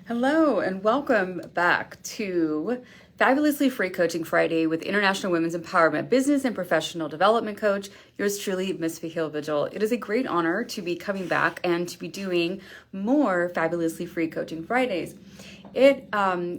Hello and welcome back to Fabulously Free Coaching Friday with International Women's Empowerment Business and Professional Development Coach, yours truly, Miss Vihil Vigil. It is a great honor to be coming back and to be doing more Fabulously Free Coaching Fridays. It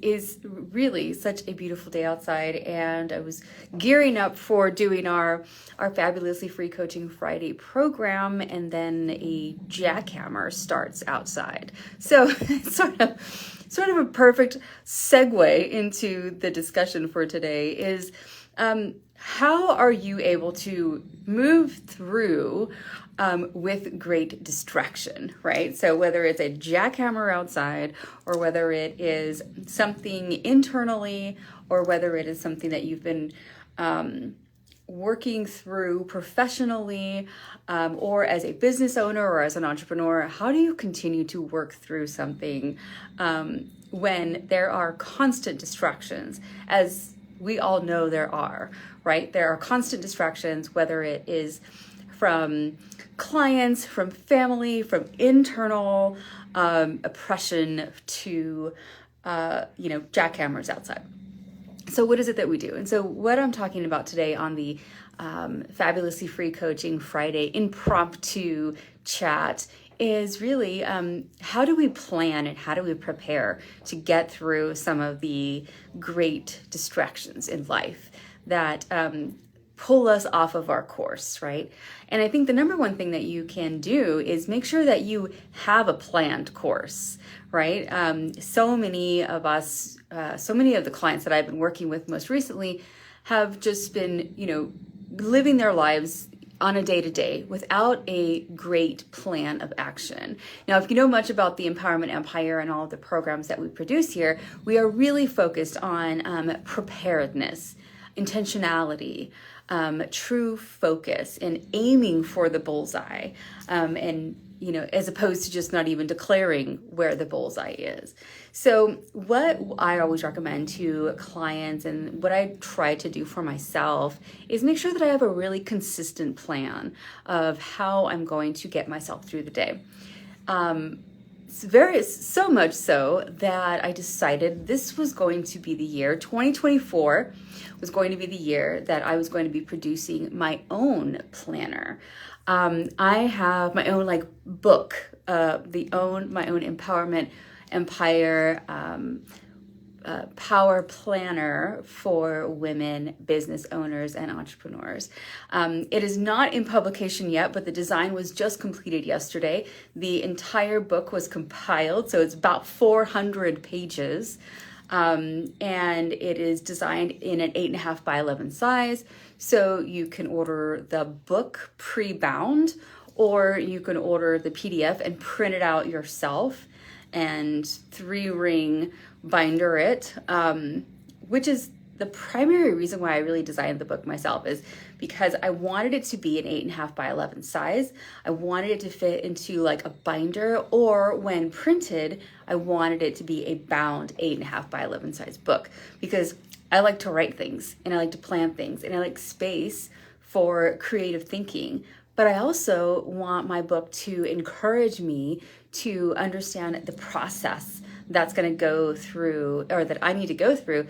is really such a beautiful day outside, and I was gearing up for doing our Fabulously Free Coaching Friday program, and then a jackhammer starts outside. So it's sort of a perfect segue into the discussion for today is how are you able to move through with great distraction, right? So whether it's a jackhammer outside or whether it is something internally or whether it is something that you've been working through professionally or as a business owner or as an entrepreneur, how do you continue to work through something when there are constant distractions, as we all know there are, right? There are constant distractions, whether it is from clients, from family, from internal oppression to, jackhammers outside. So what is it that we do? And so what I'm talking about today on the Fabulously Free Coaching Friday impromptu chat is really how do we plan and how do we prepare to get through some of the great distractions in life that pull us off of our course, right? And I think the number one thing that you can do is make sure that you have a planned course, right? So many of us, so many of the clients that I've been working with most recently have just been, living their lives on a day-to-day without a great plan of action. Now, if you know much about the Empowerment Empire and all of the programs that we produce here, we are really focused on preparedness, intentionality, true focus, and aiming for the bullseye, and as opposed to just not even declaring where the bullseye is. So what I always recommend to clients and what I try to do for myself is make sure that I have a really consistent plan of how I'm going to get myself through the day. So much so that I decided this was going to be the year, 2024 was going to be the year that I was going to be producing my own planner. I have my own book, my own Empowerment Empire power planner for women business owners and entrepreneurs. It is not in publication yet, but the design was just completed yesterday. The entire book was compiled, so it's about 400 pages. And it is designed in an 8.5 by 11 size. So you can order the book pre-bound, or you can order the PDF and print it out yourself and 3-ring binder it, which is the primary reason why I really designed the book myself, is because I wanted it to be an 8.5 by 11 size. I wanted it to fit into a binder, or when printed, I wanted it to be a bound 8.5 by 11 size book, because I like to write things and I like to plan things and I like space for creative thinking. But I also want my book to encourage me to understand the process that's going to go through, or that I need to go through,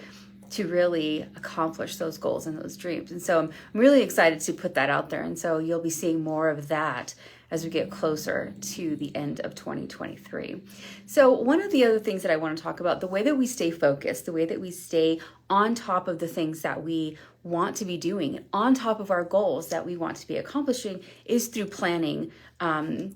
to really accomplish those goals and those dreams. And so I'm really excited to put that out there. And so you'll be seeing more of that as we get closer to the end of 2023. So one of the other things that I want to talk about, the way that we stay focused, the way that we stay on top of the things that we want to be doing, on top of our goals that we want to be accomplishing, is through planning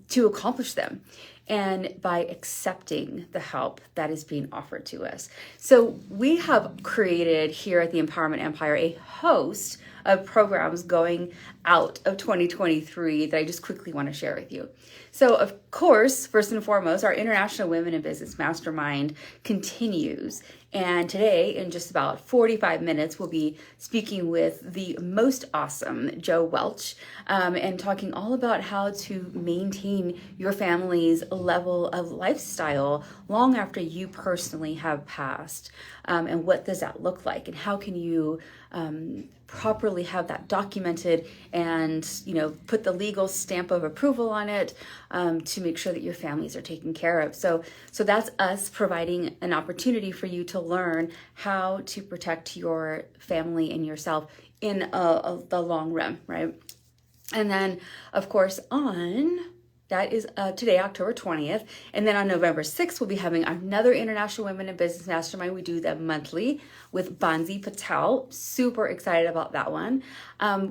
to accomplish them, and by accepting the help that is being offered to us. So we have created here at the Empowerment Empire a host of programs going out of 2023 that I just quickly want to share with you. So of course, first and foremost, our International Women in Business Mastermind continues. And today, in just about 45 minutes, we'll be speaking with the most awesome Jo Welch and talking all about how to maintain your family's level of lifestyle long after you personally have passed. And what does that look like? And how can you properly have that documented and, put the legal stamp of approval on it, to make sure that your families are taken care of. So that's us providing an opportunity for you to learn how to protect your family and yourself in the long run, right? And then, of course, that is today, October 20th. And then on November 6th, we'll be having another International Women in Business Mastermind. We do them monthly with Bansi Patel. Super excited about that one.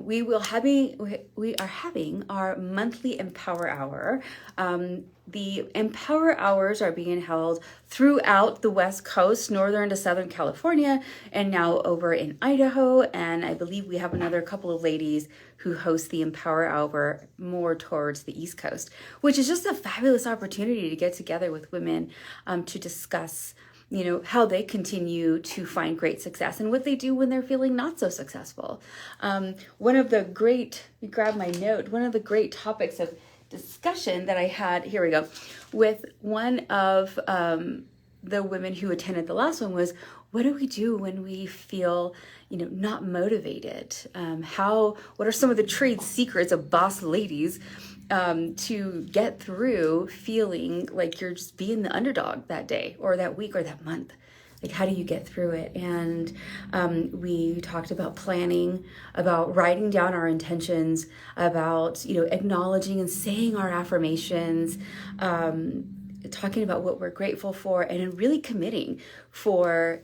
We are having our monthly Empower Hour. The Empower Hours are being held throughout the West Coast, northern to southern California, and now over in Idaho. And I believe we have another couple of ladies who host the Empower Hour more towards the East Coast, which is just a fabulous opportunity to get together with women to discuss how they continue to find great success and what they do when they're feeling not so successful. One of the great topics of discussion that I had, here we go, with one of the women who attended the last one was, what do we do when we feel, not motivated? What are some of the trade secrets of boss ladies to get through feeling like you're just being the underdog that day or that week or that month? Like, how do you get through it? And we talked about planning, about writing down our intentions, about, acknowledging and saying our affirmations, talking about what we're grateful for, and really committing for,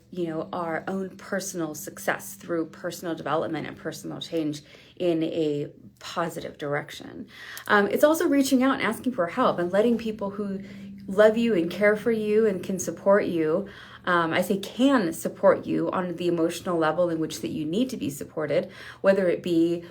our own personal success through personal development and personal change in a positive direction. It's also reaching out and asking for help and letting people who love you and care for you and can support you, can support you on the emotional level in which that you need to be supported, whether it be,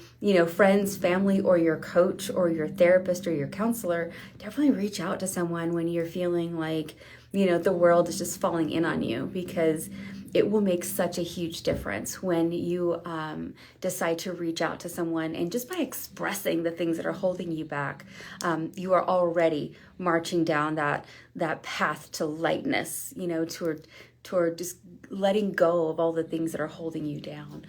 friends, family, or your coach or your therapist or your counselor. Definitely reach out to someone when you're feeling like, the world is just falling in on you, because it will make such a huge difference when you decide to reach out to someone. And just by expressing the things that are holding you back, you are already marching down that path to lightness, toward just letting go of all the things that are holding you down.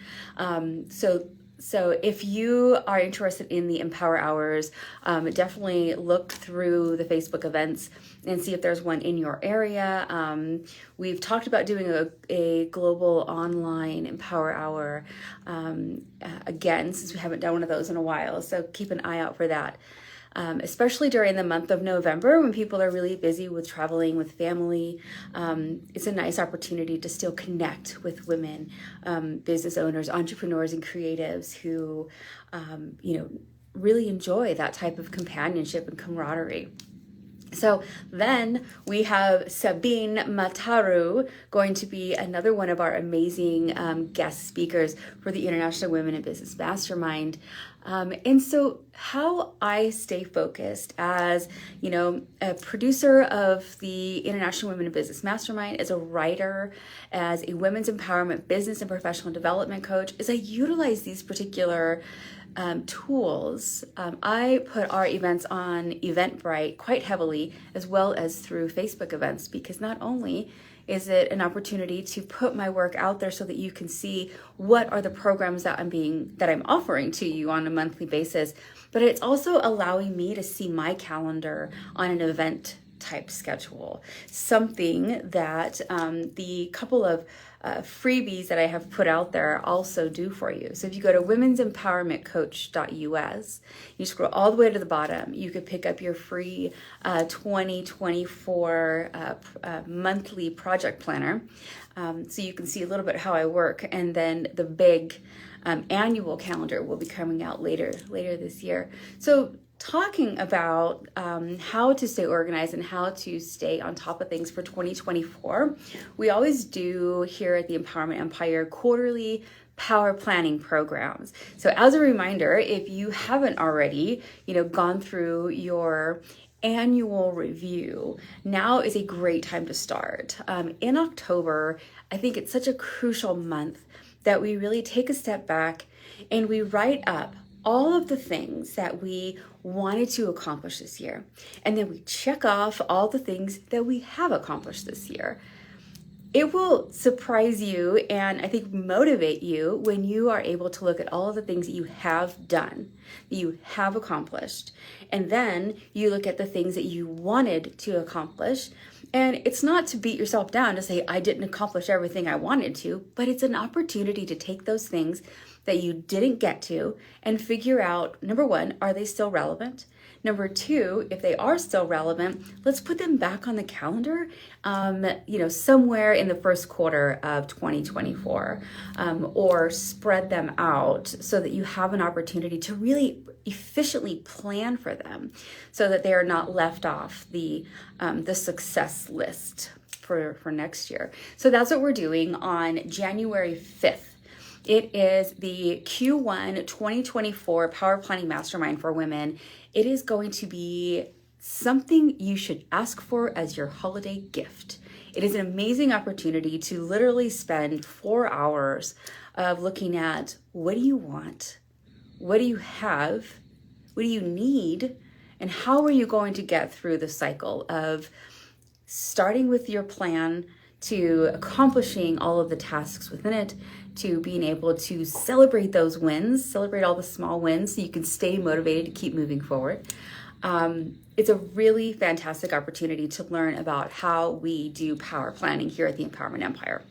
So if you are interested in the Empower Hours, definitely look through the Facebook events and see if there's one in your area. We've talked about doing a global online Empower Hour again, since we haven't done one of those in a while. So keep an eye out for that. Especially during the month of November when people are really busy with traveling with family. It's a nice opportunity to still connect with women, business owners, entrepreneurs, and creatives who, really enjoy that type of companionship and camaraderie. So then we have Sabine Mataru going to be another one of our amazing guest speakers for the International Women in Business Mastermind. And so how I stay focused as, a producer of the International Women in Business Mastermind, as a writer, as a women's empowerment business and professional development coach, is I utilize these particular tools. I put our events on Eventbrite quite heavily, as well as through Facebook events, because not only is it an opportunity to put my work out there so that you can see what are the programs that I'm offering to you on a monthly basis, but it's also allowing me to see my calendar on an event type schedule, something that the couple of freebies that I have put out there also do for you. So if you go to women'sempowermentcoach.us, you scroll all the way to the bottom, you could pick up your free 2024 monthly project planner. So you can see a little bit how I work. And then the big annual calendar will be coming out later this year. So talking about how to stay organized and how to stay on top of things for 2024. We always do here at the Empowerment Empire quarterly power planning programs. So as a reminder, if you haven't already, gone through your annual review, now is a great time to start. In October, I think it's such a crucial month that we really take a step back and we write up all of the things that we wanted to accomplish this year. And then we check off all the things that we have accomplished this year. It will surprise you and I think motivate you when you are able to look at all of the things that you have done, that you have accomplished, and then you look at the things that you wanted to accomplish. And it's not to beat yourself down to say, I didn't accomplish everything I wanted to, but it's an opportunity to take those things that you didn't get to and figure out, number one, are they still relevant? Number two, if they are still relevant, let's put them back on the calendar, somewhere in the first quarter of 2024, or spread them out so that you have an opportunity to really efficiently plan for them so that they are not left off the success list for next year. So that's what we're doing on January 5th. It is the Q1 2024 Power Planning Mastermind for Women. It is going to be something you should ask for as your holiday gift. It is an amazing opportunity to literally spend 4 hours of looking at what do you want, what do you have, what do you need, and how are you going to get through the cycle of starting with your plan to accomplishing all of the tasks within it, to being able to celebrate those wins, celebrate all the small wins so you can stay motivated to keep moving forward. It's a really fantastic opportunity to learn about how we do power planning here at the Empowerment Empire.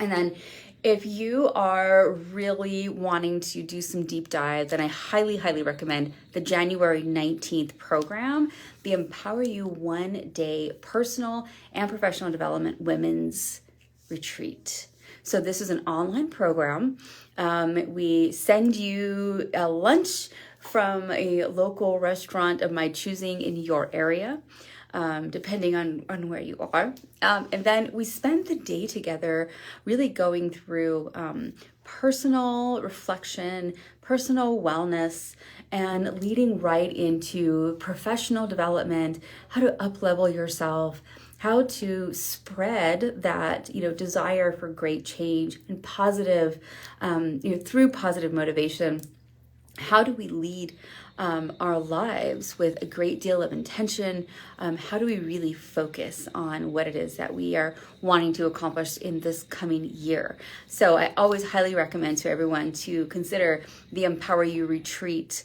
And then if you are really wanting to do some deep dive, then I highly, highly recommend the January 19th program, the Empower You 1-Day Personal and Professional Development Women's Retreat. So this is an online program. We send you a lunch from a local restaurant of my choosing in your area, depending on where you are. And then we spend the day together really going through personal reflection, personal wellness, and leading right into professional development, how to up-level yourself, how to spread that, desire for great change and positive, through positive motivation. How do we lead our lives with a great deal of intention? How do we really focus on what it is that we are wanting to accomplish in this coming year? So I always highly recommend to everyone to consider the Empower You Retreat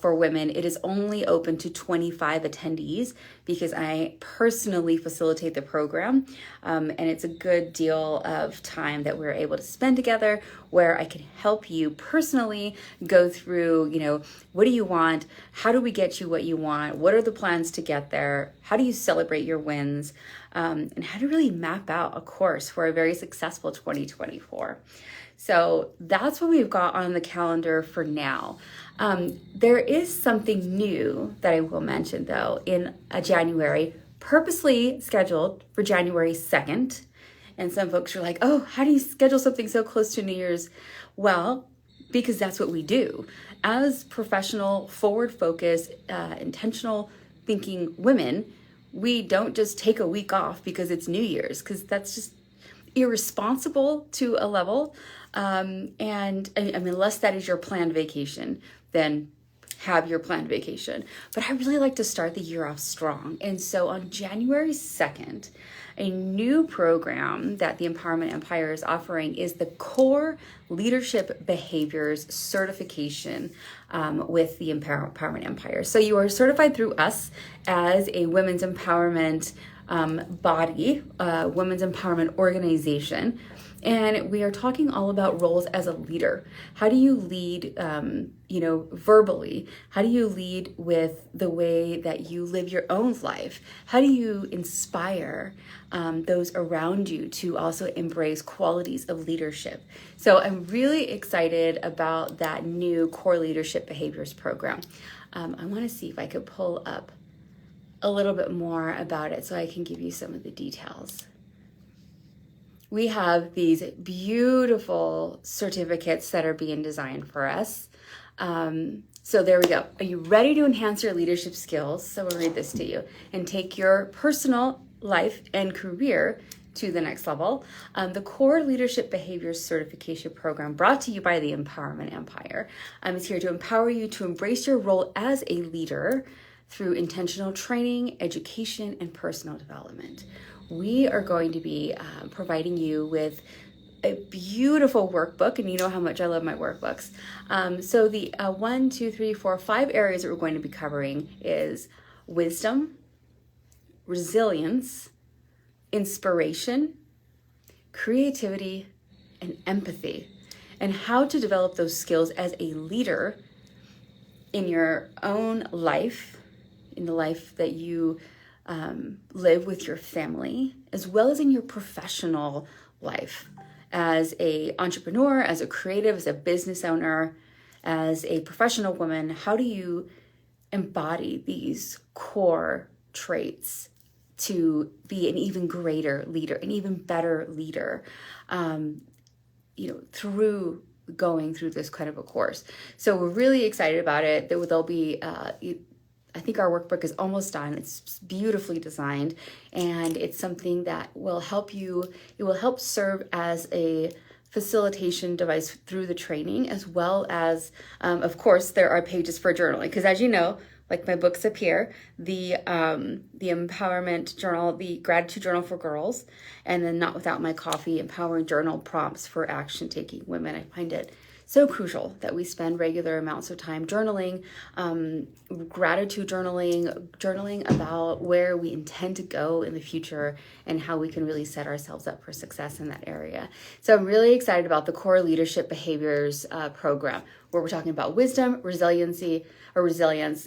for women. It is only open to 25 attendees because I personally facilitate the program, and it's a good deal of time that we're able to spend together where I can help you personally go through, what do you want? How do we get you what you want? What are the plans to get there? How do you celebrate your wins? And how to really map out a course for a very successful 2024. So that's what we've got on the calendar for now. There is something new that I will mention though in January, purposely scheduled for January 2nd. And some folks are like, oh, how do you schedule something so close to New Year's? Well, because that's what we do. As professional, forward-focused, intentional thinking women, we don't just take a week off because it's New Year's, because that's just irresponsible to a level. And unless that is your planned vacation, then have your planned vacation. But I really like to start the year off strong. And so on January 2nd, a new program that the Empowerment Empire is offering is the Core Leadership Behaviors Certification with the Empowerment Empire. So you are certified through us as a women's empowerment body, women's empowerment organization. And we are talking all about roles as a leader. How do you lead, verbally? How do you lead with the way that you live your own life? How do you inspire those around you to also embrace qualities of leadership? So I'm really excited about that new Core Leadership Behaviors program. I want to see if I could pull up a little bit more about it so I can give you some of the details. We have these beautiful certificates that are being designed for us. So there we go. Are you ready to enhance your leadership skills? So we'll read this to you and take your personal life and career to the next level. The Core Leadership Behaviors Certification Program, brought to you by the Empowerment Empire, is here to empower you to embrace your role as a leader through intentional training, education, and personal development. We are going to be providing you with a beautiful workbook, and you know how much I love my workbooks. So the 1, 2, 3, 4, 5 areas that we're going to be covering is wisdom, resilience, inspiration, creativity, and empathy, and how to develop those skills as a leader in your own life, in the life that you live with your family, as well as in your professional life as a entrepreneur, as a creative, as a business owner, as a professional woman. How do you embody these core traits to be an even greater leader, an even better leader, through going through this kind of a course? So we're really excited about it. There'll be, I think our workbook is almost done. It's beautifully designed, and it's something that will help you. It will help serve as a facilitation device through the training, as well as, of course, there are pages for journaling. Because as you know, like my books up here, the empowerment journal, the gratitude journal for girls, and then Not Without My Coffee, empowering journal prompts for action-taking women. I find it so crucial that we spend regular amounts of time journaling, gratitude journaling about where we intend to go in the future and how we can really set ourselves up for success in that area. So I'm really excited about the Core Leadership Behaviors program, where we're talking about wisdom, resilience,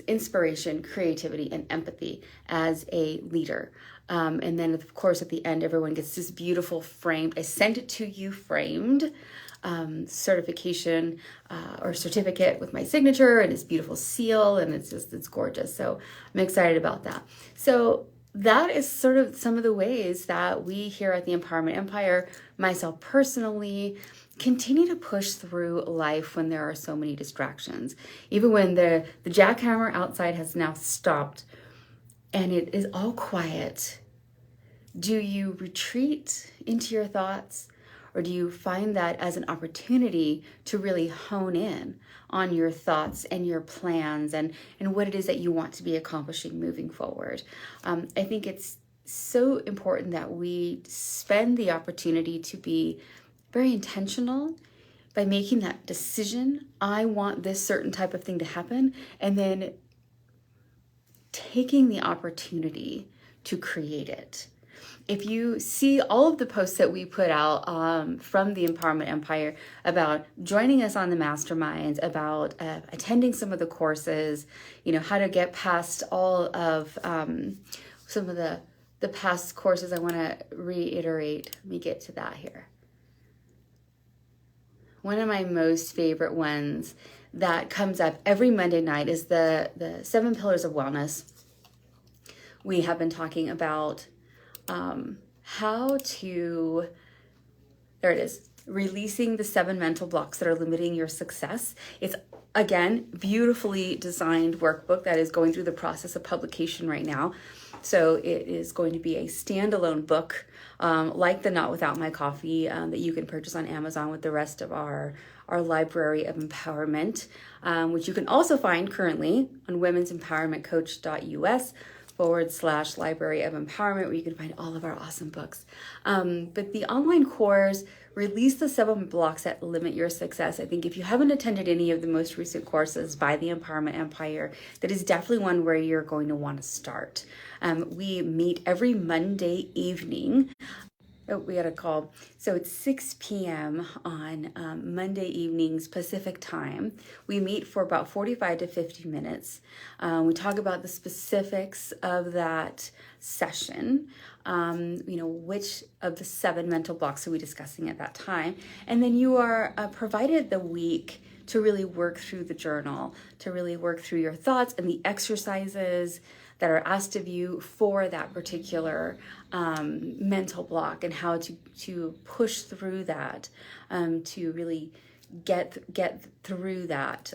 inspiration, creativity, and empathy as a leader. And then, of course, at the end, everyone gets this beautiful framed, I sent it to you framed, certification or certificate with my signature and this beautiful seal, and it's gorgeous. So I'm excited about that. So that is sort of some of the ways that we here at the Empowerment Empire, myself personally, continue to push through life when there are so many distractions. Even when the jackhammer outside has now stopped and it is all quiet, do you retreat into your thoughts? Or do you find that as an opportunity to really hone in on your thoughts and your plans and what it is that you want to be accomplishing moving forward? I think it's so important that we spend the opportunity to be very intentional by making that decision. I want this certain type of thing to happen, and then taking the opportunity to create it. If you see all of the posts that we put out from the Empowerment Empire about joining us on the Mastermind, about attending some of the courses, how to get past all of some of the past courses, I want to reiterate. Let me get to that here. One of my most favorite ones that comes up every Monday night is the 7 Pillars of Wellness. We have been talking about how to, there it is, releasing the 7 mental blocks that are limiting your success. It's, again, beautifully designed workbook that is going through the process of publication right now. So it is going to be a standalone book, like the Not Without My Coffee, that you can purchase on Amazon with the rest of our library of empowerment, which you can also find currently on women'sempowermentcoach.us/library of empowerment, where you can find all of our awesome books. But the online course, Release the 7 Blocks That Limit Your Success. I think if you haven't attended any of the most recent courses by the Empowerment Empire, that is definitely one where you're going to want to start. We meet every Monday evening. Oh, we got a call. So it's 6 p.m. on Monday evenings Pacific time. We meet for about 45 to 50 minutes. We talk about the specifics of that session. Which of the 7 mental blocks are we discussing at that time? And then you are provided the week to really work through the journal, to really work through your thoughts and the exercises that are asked of you for that particular mental block, and how to push through that, to really get through that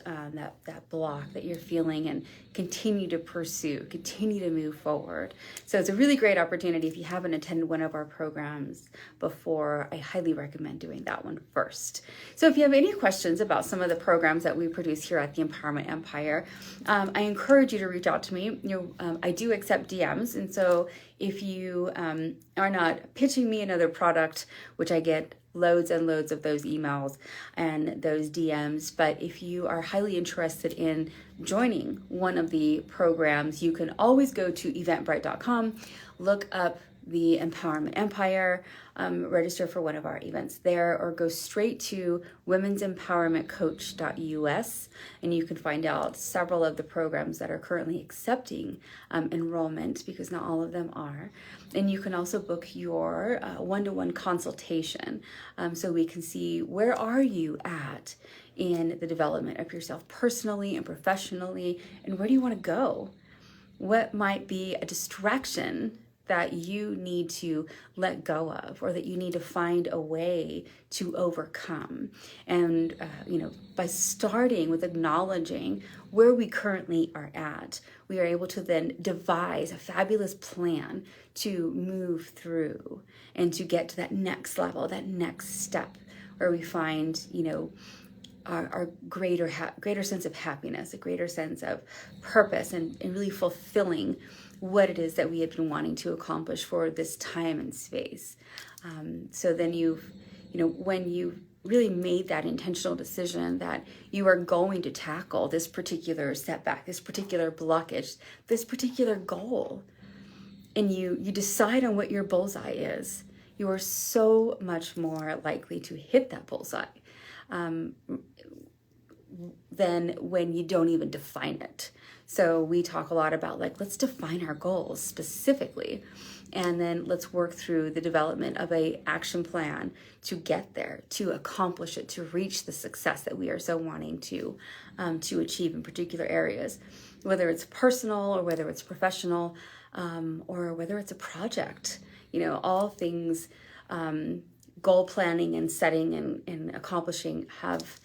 block that you're feeling and continue to pursue, continue to move forward. So it's a really great opportunity. If you haven't attended one of our programs before, I highly recommend doing that one first. So if you have any questions about some of the programs that we produce here at the Empowerment Empire, I encourage you to reach out to me. I do accept DMs, and so if you are not pitching me another product, which I get loads and loads of those emails and those DMs, but if you are highly interested in joining one of the programs, you can always go to eventbrite.com, look up the Empowerment Empire, register for one of our events there, or go straight to women'sempowermentcoach.us, and you can find out several of the programs that are currently accepting enrollment, because not all of them are. And you can also book your one-to-one consultation, so we can see where are you at in the development of yourself personally and professionally, and where do you want to go? What might be a distraction that you need to let go of, or that you need to find a way to overcome? And, by starting with acknowledging where we currently are at, we are able to then devise a fabulous plan to move through and to get to that next level, that next step, where we find, our greater sense of happiness, a greater sense of purpose, and really fulfilling what it is that we had been wanting to accomplish for this time and space. So then when you really made that intentional decision that you are going to tackle this particular setback, this particular blockage, this particular goal, and you decide on what your bullseye is, you are so much more likely to hit that bullseye than when you don't even define it. So we talk a lot about let's define our goals specifically, and then let's work through the development of a action plan to get there, to accomplish it, to reach the success that we are so wanting to achieve in particular areas, whether it's personal or whether it's professional, or whether it's a project. All things goal planning and setting and accomplishing have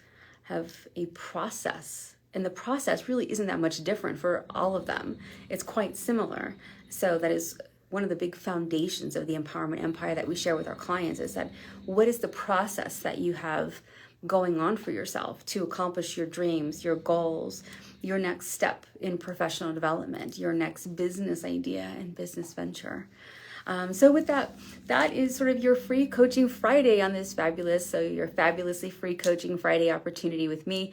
a process. And the process really isn't that much different for all of them. It's quite similar. So that is one of the big foundations of the Empowerment Empire that we share with our clients, is that what is the process that you have going on for yourself to accomplish your dreams, your goals, your next step in professional development, your next business idea and business venture. So with that is sort of your free coaching Friday on this your fabulously free coaching Friday opportunity with me,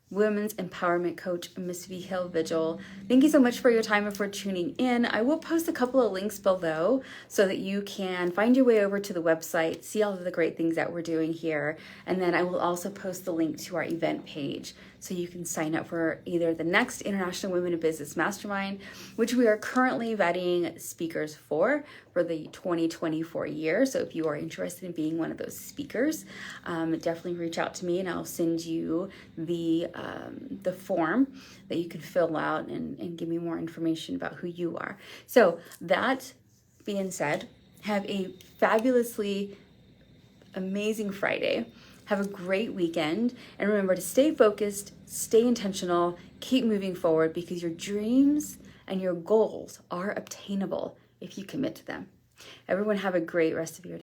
Women's Empowerment Coach, Miss Vihil Vigil. Thank you so much for your time and for tuning in. I will post a couple of links below so that you can find your way over to the website, see all of the great things that we're doing here. And then I will also post the link to our event page so you can sign up for either the next International Women in Business Mastermind, which we are currently vetting speakers for the 2024 year. So if you are interested in being one of those speakers, definitely reach out to me, and I'll send you the form that you can fill out and give me more information about who you are. So that being said, have a fabulously amazing Friday. Have a great weekend, and remember to stay focused, stay intentional, keep moving forward, because your dreams and your goals are obtainable if you commit to them. Everyone have a great rest of your day.